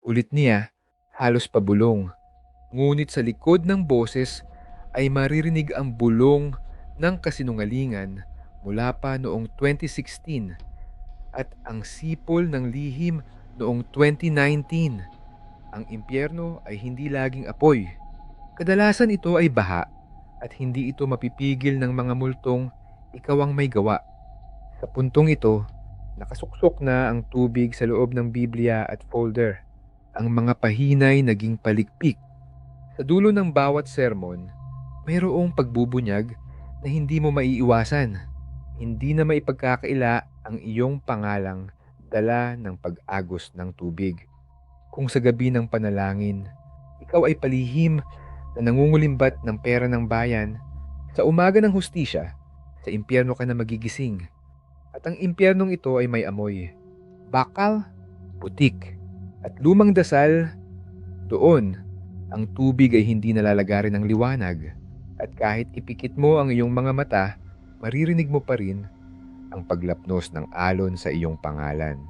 Ulit niya, halos pabulong. Ngunit sa likod ng boses ay maririnig ang bulong ng kasinungalingan mula pa noong 2016 at ang sipol ng lihim noong 2019. Ang impyerno ay hindi laging apoy. Kadalasan ito ay baha at hindi ito mapipigil ng mga multong ikaw ang may gawa. Sa puntong ito, nakasuksok na ang tubig sa loob ng Biblia at folder. Ang mga pahinay naging palikpik. Sa dulo ng bawat sermon, mayroong pagbubunyag na hindi mo maiiwasan. Hindi na maipagkakaila ang iyong pangalang dala ng pag-agos ng tubig. Kung sa gabi ng panalangin, ikaw ay palihim na nangungulimbat ng pera ng bayan, sa umaga ng hustisya, sa impyerno ka na magigising. At ang impyernong ito ay may amoy, bakal, putik, at lumang dasal. Doon, ang tubig ay hindi nalalagarin ng liwanag. At kahit ipikit mo ang iyong mga mata, maririnig mo pa rin ang paglapnos ng alon sa iyong pangalan.